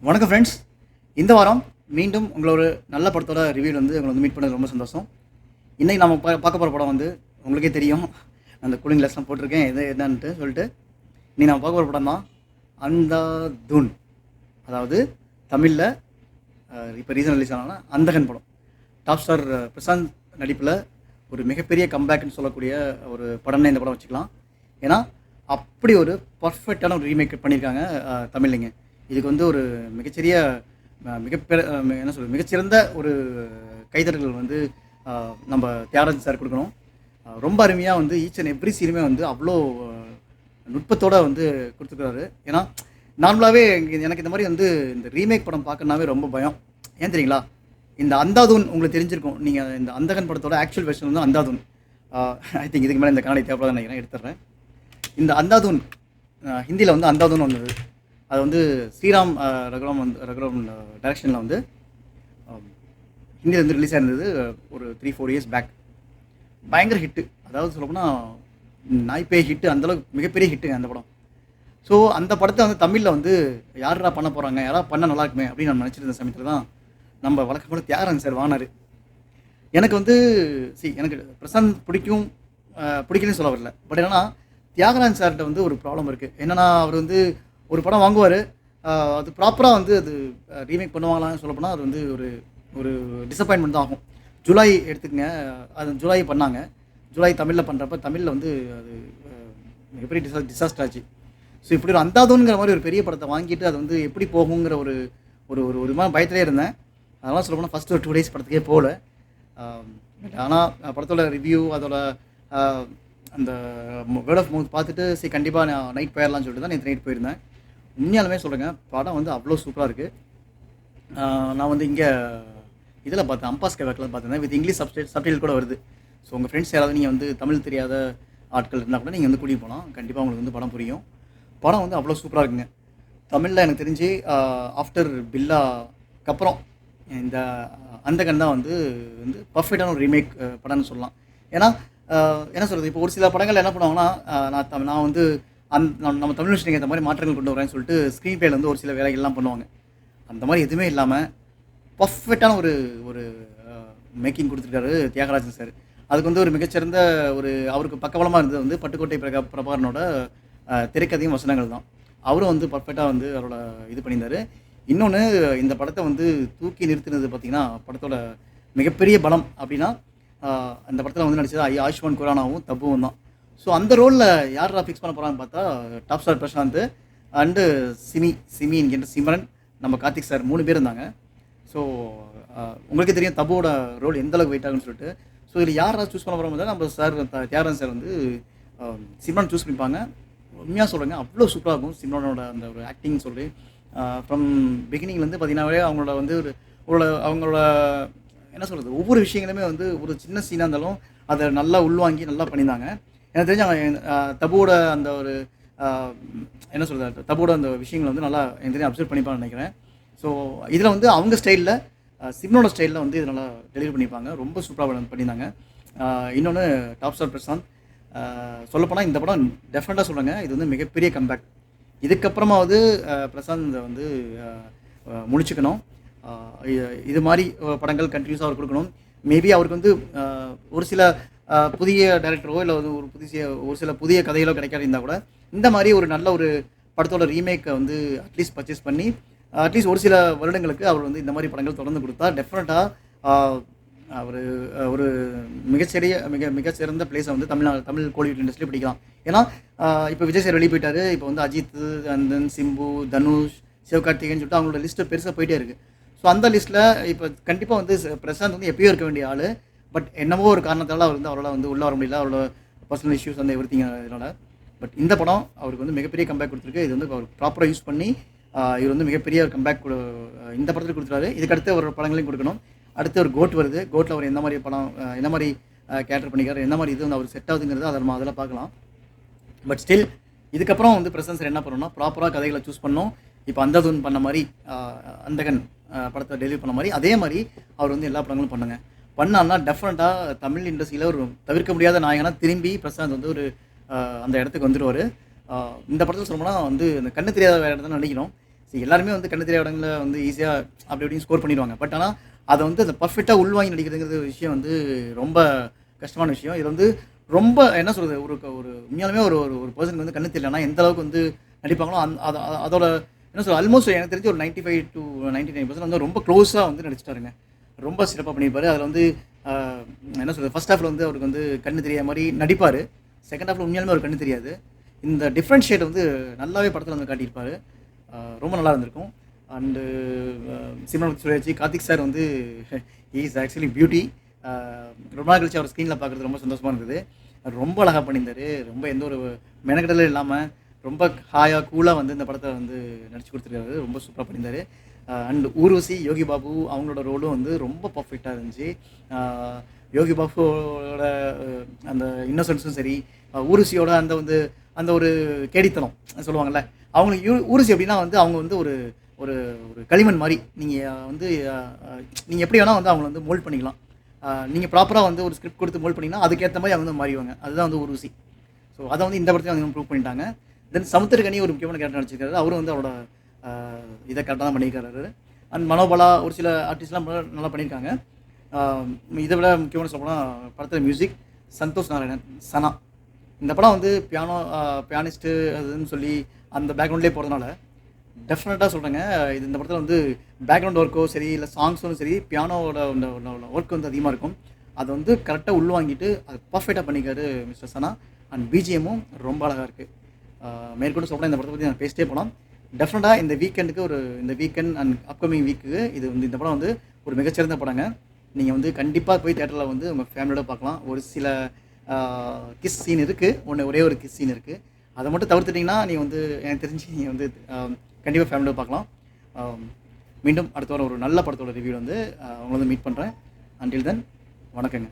வணக்கம் ஃப்ரெண்ட்ஸ். இந்த வாரம் மீண்டும் உங்களோட நல்ல படத்தோட ரிவ்யூவில் வந்து உங்களை வந்து மீட் பண்ணது ரொம்ப சந்தோஷம். இன்றைக்கி நம்ம பார்க்க போகிற படம் வந்து உங்களுக்கே தெரியும். அந்த கூலிங் கிளாஸ்லாம் போட்டிருக்கேன் என்னன்ட்டு சொல்லிட்டு. இன்றைக்கி நம்ம பார்க்க போகிற படம் தான் அந்தாதுன். அதாவது தமிழில் இப்போ ரீசன் ரிலீஸ் ஆனால் அந்தகன் படம். டாப் ஸ்டார் பிரசாந்த் நடிப்பில் ஒரு மிகப்பெரிய கம்பேக்னு சொல்லக்கூடிய ஒரு படம்னே இந்த படம் வச்சுக்கலாம். ஏன்னா அப்படி ஒரு பர்ஃபெக்டான ஒரு ரீமேக் பண்ணியிருக்காங்க தமிழ்லைங்க. இதுக்கு வந்து ஒரு மிகச்சிறிய என்ன சொல்கிறது மிகச்சிறந்த ஒரு கைதட்டல்கள் வந்து நம்ம தியாகராஜன் சார் கொடுக்கணும். ரொம்ப அருமையாக வந்து ஈச் அண்ட் எவ்ரி சீனுமே வந்து அவ்வளோ நுட்பத்தோடு வந்து கொடுத்துருக்காரு. ஏன்னா நார்மலாகவே எனக்கு இந்த மாதிரி வந்து இந்த ரீமேக் படம் பார்க்கணுனாவே ரொம்ப பயம். ஏன் தெரியுங்களா? இந்த அந்தாதுன் உங்களுக்கு தெரிஞ்சிருக்கும். நீங்கள் இந்த அந்தகன் படத்தோட ஆக்சுவல் வெர்ஷன் வந்து அந்தாதுன். ஐ திங்க் இதுக்கு மேலே இந்த கண்ணாடி தேவைப்படாத நினைக்கிறேன், எடுத்துடுறேன். இந்த அந்தாதுன் ஹிந்தியில் வந்து அந்தாதுன் வந்தது. அது வந்து ஸ்ரீராம் ரகுராம் டைரக்ஷனில் வந்து ஹிந்தியில் வந்து ரிலீஸ் ஆயிருந்தது ஒரு 3-4 இயர்ஸ் பேக். பயங்கர ஹிட்டு. அதாவது சொல்லப்போனால் நாய்ப்பே ஹிட்டு, அந்தளவுக்கு மிகப்பெரிய ஹிட்டுங்க அந்த படம். ஸோ அந்த படத்தை வந்து தமிழில் வந்து யாரா பண்ண போகிறாங்க, யாராவது பண்ண நல்லா இருக்குமே அப்படின்னு நான் நினச்சிருந்த சமயத்தில் தான் நம்ம வழக்கம் போல தியாகராஜன் சார் வாங்கினார். எனக்கு வந்து எனக்கு பிரசாந்த் பிடிக்கலன்னு சொல்ல வரல. பட் என்னன்னா தியாகராஜன் சார்கிட்ட வந்து ஒரு ப்ராப்ளம் இருக்குது. என்னென்னா அவர் வந்து ஒரு படம் வாங்குவார், அது ப்ராப்பராக வந்து அது ரீமேக் பண்ணுவாங்களான்னு சொல்லப்போனால் அது வந்து ஒரு ஒரு டிசப்பாயின்மெண்ட் தான் ஆகும். ஜூலை எடுத்துக்கங்க, அது ஜூலை பண்ணாங்க. ஜூலை தமிழில் பண்ணுறப்ப தமிழில் வந்து அது மிகப்பெரிய டிசாஸ்டர் ஆச்சு. ஸோ இப்படி ஒரு அந்தாதுங்கிற மாதிரி ஒரு பெரிய படத்தை வாங்கிட்டு அது வந்து எப்படி போகுங்கிற ஒரு ஒரு ஒரு மாதிரி பயத்திலே இருந்தேன். அதெல்லாம் சொல்லப்போனால் ஃபஸ்ட்டு ஒரு 2 days படத்துக்கே போகல. ஆனால் படத்தோட ரிவ்யூ அதோட அந்த வேர்ட் ஆஃப் மவுத் பார்த்துட்டு சரி கண்டிப்பாக நான் நைட் போயிடலாம்னு சொல்லிட்டு தான் நேற்று நைட் போயிருந்தேன். உண்மையாலுமே சொல்கிறேங்க, படம் வந்து அவ்வளோ சூப்பராக இருக்குது. நான் வந்து இங்கே இதில் பார்த்தேன், அம்பாஸ் கேவேக்கில் பார்த்துருந்தேன். வித் இங்கிலீஷ் சப்டைட்டில் கூட வருது. ஸோ உங்கள் ஃப்ரெண்ட்ஸ் யாராவது நீங்கள் வந்து தமிழ் தெரியாத ஆட்கள் இருந்தால் கூட நீங்கள் வந்து கூட்டிகிட்டு போகலாம். கண்டிப்பாக உங்களுக்கு வந்து படம் புரியும். படம் வந்து அவ்வளோ சூப்பராக இருக்குங்க. தமிழில் எனக்கு தெரிஞ்சு ஆஃப்டர் பில்லாக்கு அப்புறம் இந்த அந்தகன் தான் வந்து பர்ஃபெக்டான ஒரு ரீமேக் படம்னு சொல்லலாம். ஏன்னா என்ன சொல்கிறது, இப்போ ஒரு சில படங்கள் என்ன பண்ணுவாங்கன்னா நான் வந்து நம்ம தமிழ் விஷயம் ஏற்ற மாதிரி மாற்றங்கள் கொண்டு வரேன்னு சொல்லிட்டு ஸ்க்ரீன் பிளேல வந்து ஒரு சில வேலைகள்லாம் பண்ணுவாங்க. அந்த மாதிரி எதுவுமே இல்லாமல் பர்ஃபெக்டான ஒரு ஒரு மேக்கிங் கொடுத்துருக்காரு தியாகராஜன் சார். அதுக்கு வந்து ஒரு மிகச்சிறந்த ஒரு அவருக்கு பக்கபலமாக இருந்தது வந்து பட்டுக்கோட்டை பிரபாகரனோட திரைக்கதையும் வசனங்கள் தான். அவரும் வந்து பர்ஃபெக்டாக வந்து அவரோட இது பண்ணியிருந்தார். இன்னொன்று, இந்த படத்தை வந்து தூக்கி நிறுத்தினது பார்த்திங்கன்னா படத்தோட மிகப்பெரிய பலம் அப்படின்னா அந்த படத்தில் வந்து நடித்தது ஆயுஷ்மான் குரானாவும் தப்புவும் தான். ஸோ அந்த ரோலில் யாரா ஃபிக்ஸ் பண்ண போகிறான்னு பார்த்தா top star Prashanth and Simi என்கின்ற சிம்ரன், நம்ம கார்த்திக் சார் 3 பேர் இருந்தாங்க. ஸோ உங்களுக்கே தெரியும் தபுவோட ரோல் எந்த அளவுக்கு வெயிட் ஆகுன்னு சொல்லிட்டு. ஸோ இதில் யாரா சூஸ் பண்ண போகிறாங்க நம்ம சார் தியாகராஜன் சார் வந்து சிம்ரன் சூஸ் பண்ணிப்பாங்க. உண்மையாக சொல்கிறேங்க, அவ்வளோ சூப்பராக இருக்கும் சிம்ரனோட அந்த ஒரு ஆக்டிங் சொல்லி. ஃப்ரம் பிகினிங்லேருந்து பார்த்தீங்கன்னாவே அவங்களோட வந்து அவங்களோட என்ன சொல்கிறது ஒவ்வொரு விஷயங்களுமே வந்து ஒரு சின்ன சீனாக இருந்தாலும் அதை நல்லா உள்வாங்கி நல்லா பண்ணியிருந்தாங்க. எனக்கு தெரிஞ்ச தபுவோட அந்த ஒரு என்ன சொல்கிறது தபுவோட அந்த விஷயங்களை வந்து நல்லா எனக்கு தெரிஞ்சு அப்சர்வ் பண்ணிப்பான்னு நினைக்கிறேன். ஸோ இதில் வந்து அவங்க ஸ்டைலில் சிம்னோட ஸ்டைலில் வந்து இதை நல்லா டெலிவரி பண்ணியிருப்பாங்க. ரொம்ப சூப்பராக பண்ணியிருந்தாங்க. இன்னொன்று டாப் ஸ்டார் பிரசாந்த் சொல்லப்போனால் இந்த படம் டெஃபினட்டாக சொல்லுங்கள், இது வந்து மிகப்பெரிய கம்பேக். இதுக்கப்புறமாவது பிரசாந்த் வந்து முடிச்சுக்கணும். இது மாதிரி படங்கள் கண்டினியூஸாக அவர் கொடுக்கணும். மேபி அவருக்கு வந்து ஒரு சில புதிய டைரக்டரோ இல்லை ஒரு சில புதிய கதைகளோ கிடைக்காது இருந்தால் கூட இந்த மாதிரி ஒரு நல்ல ஒரு படத்தோட ரீமேக்கை வந்து அட்லீஸ்ட் பர்ச்சேஸ் பண்ணி அட்லீஸ்ட் ஒரு சில வருடங்களுக்கு அவர் வந்து இந்த மாதிரி படங்கள் தொடர்ந்து கொடுத்தா டெஃபினட்டாக அவர் ஒரு மிகச்சிறந்த பிளேஸை வந்து தமிழ் கோலிவுட் இண்டஸ்ட்ரி பிடிக்கலாம். ஏன்னா இப்போ விஜய் சார் வெளியே போயிட்டார். இப்போ வந்து அஜித் அண்ட் தென் சிம்பு, தனுஷ், சிவகார்த்திகேயன் சொல்லிட்டு அவங்களோட லிஸ்ட்டு பெருசாக போயிட்டே இருக்குது. ஸோ அந்த லிஸ்ட்டில் இப்போ கண்டிப்பாக வந்து பிரசாந்த் வந்து எப்பயும் இருக்க வேண்டிய ஆள். பட் என்னவோ ஒரு காரணத்தால் அவர் வந்து அவரால் வந்து உள்ளே வர முடியல, அவரோட பர்சனல் இஷ்யூஸ் வந்து எவ்ரிதிங் இதனால். பட் இந்த படம் அவருக்கு வந்து மிகப்பெரிய கம்பேக் கொடுத்துருக்கு. இது வந்து அவர் ப்ராப்பராக யூஸ் பண்ணி இவர் வந்து மிகப்பெரிய ஒரு கம்பேக் இந்த படத்தில் கொடுத்துருவாரு. இதுக்கடுத்து ஒரு படங்களையும் கொடுக்கணும். அடுத்து ஒரு கோட் வருது. கோட்டில் அவர் எந்த மாதிரி படம் என்ன மாதிரி கேரக்டர் பண்ணிக்கிறார், என்ன மாதிரி இது வந்து அவர் செட் ஆகுதுங்கிறது அதை நம்ம அதெல்லாம் பார்க்கலாம். பட் ஸ்டில் இதுக்கப்புறம் வந்து பிரசாந்த் சார் என்ன பண்ணணும்னா ப்ராப்பராக கதைகளை சூஸ் பண்ணணும். இப்போ அந்தாதுன் பண்ண மாதிரி அந்தகன் படத்தை டெலிவரி பண்ண மாதிரி அதே மாதிரி அவர் வந்து எல்லா படங்களும் பண்ணான்னா டெஃபினட்டாக தமிழ் இண்டஸ்ட்ரியில் ஒரு தவிர்க்க முடியாத நாயகனாக திரும்பி பிரசாந்த் வந்து ஒரு அந்த இடத்துக்கு வந்துடுவார். இந்த படத்தில் சொல்லணும்னா வந்து இந்த கண்ணு தெரியாத வேறு இடத்துல நினைக்கிறோம். சரி எல்லாருமே வந்து கண்ணு தெரியாத இடங்கள்ல வந்து ஈஸியாக அப்படி இப்படின்னு ஸ்கோர் பண்ணிடுவாங்க. பட் ஆனால் அதை வந்து அந்த பர்ஃபெக்டாக உள்வாங்கி நடிக்கிறதுங்கிறது விஷயம் வந்து ரொம்ப கஷ்டமான விஷயம். இது வந்து ரொம்ப என்ன சொல்றது, ஒரு ஒரு உண்மையாலுமே ஒரு ஒரு ஒரு பெர்சனுக்கு வந்து கண்ணு தெரியலன்னா எந்த அளவுக்கு வந்து நடிப்பாங்களோ, அதோட என்ன சொல்றது, ஆல்மோஸ்ட் எனக்கு தெரிஞ்சு ஒரு 95 to 99% வந்து ரொம்ப க்ளோஸா வந்து நடிச்சிட்டாருங்க. ரொம்ப சிறப்பா பண்ணியிருப்பாரு. அதில வந்து அ என்ன சொல்றது, ஃபர்ஸ்ட் ஹாஃப்ல வந்து அவருக்கு வந்து கண்ணு தெரியாத மாரி நடிப்பாரு. செகண்ட் ஹாஃப்ல உண்மையாலுமே அவருக்கு கண்ணு தெரியாது. இந்த டிஃபரன்ஷியேட் வந்து நல்லாவே படத்தில வந்து காட்டியிருப்பாரு. ரொம்ப நல்லா இருந்திருக்கும். அண்டு சிம்ரன் சுரேஜி, கார்த்திக் சார் வந்து ஹி இஸ் ஆக்சுவலி பியூட்டி. அ ரொம்ப நாள் கழிச்சு அவர் ஸ்க்ரீன்ல பார்க்குறது ரொம்ப சந்தோஷமா இருந்தது. ரொம்ப அழகா பண்ணியிருந்தாரு. ரொம்ப எந்த ஒரு மெனக்கெடலும் இல்லாம, ரொம்ப ஹாயா, கூலா வந்து இந்த படத்த வந்து நடிச்சு குடுத்துருக்காரு. ரொம்ப சூப்பரா பண்ணியிருந்தாரு. அண்ட் ஊர்வசி, யோகி பாபு அவங்களோட ரோலும் வந்து ரொம்ப பெர்ஃபெக்ட்டா இருந்துச்சு. அ யோகி பாபுவோட அந்த இன்னோசன்ஸும் சரி, ஊர்வசியோட அந்த வந்து அந்த ஒரு கேடித்தனம் சொல்லுவாங்கல்ல, அவங்களுக்கு ஊர்வசி எப்படின்னா வந்து அவங்க வந்து ஒரு ஒரு ஒரு களிமண் மாரி. நீங்க வந்து அ அ நீங்க எப்படி வேணா வந்து அவங்கள வந்து மோல்ட் பண்ணிக்கலாம். நீங்க ப்ராப்பரா வந்து ஒரு ஸ்கிரிப்ட் குடுத்து மோல்ட் பண்ணீங்கன்னா, அதுக்கேத்த மாரி அவங்க வந்து மாறிருவாங்க. அதுதான் வந்து ஊர்வசி. ஸோ அத வந்து இந்த படத்துலயும் அவங்க ப்ரூவ் பண்ணிட்டாங்க. தென் சமுத்திரக்கனி ஒரு முக்கியமான கேரக்டர் நடிச்சிருக்காரு. அவரும் வந்து அவரோட அ இத கரெக்ட்டா தான் பண்ணியிருக்காரு. அண்ட் மனோபாலா ஒரு சில ஆர்டிஸ்ட்லாம் நல்லா பண்ணியிருக்காங்க. அ இத விட முக்கியமான சொல்லப்போனா படத்துல மியூசிக் சந்தோஷ் நாராயணன், சனா. இந்த படம் வந்து பியானிஸ்ட்டு அதுன்னு சொல்லி அந்த பேக்ரவுண்ட்லயே போறதுனால, டெஃபினட்டா சொல்றேங்க. இது இந்த படத்துல வந்து பேக்ரவுண்ட் ஒர்க்கோ சரி, இல்ல சாங்ஸும் சரி, பியானோவோட ஒர்க் வந்து அதிகமா இருக்கும். அத வந்து கரெக்ட்டா உள்வாங்கிட்டு, அத பெர்ஃபெக்ட்டா பண்ணியிருக்காரு மிஸ்டர் சனா. அண்ட் பிஜிஎம்மும் ரொம்ப அழகா இருக்கு. மேற்கொண்டு சொல்லப்போனா இந்த படத்த பத்தி நான் பேசிட்டே போலாம். டெஃபினட்டா இந்த வீக்கெண்ட் அண்ட் அப்கமிங் வீக்குக்கு இது வந்து இந்த படம் வந்து ஒரு மிகச்சிறந்த படங்க. நீங்க வந்து கண்டிப்பா போய் தியேட்டர்ல வந்து உங்க ஃபேமிலியோட பார்க்கலாம். ஒரு சில ஆ கிஸ் சீன் இருக்கு. ஒரே ஒரு கிஸ் சீன் இருக்கு. அத மட்டும் தவிர்த்துட்டீங்கன்னா, நீங்க வந்து எனக்கு தெரிஞ்சு நீங்க வந்து கண்டிப்பா ஃபேமிலியோட பார்க்கலாம். ஆம் மீண்டும் அடுத்த வாரம் ஒரு நல்ல படத்தோட ரிவ்யூ வந்து உங்கள வந்து மீட் பண்றேன். அன்டில் தென் வணக்கங்க.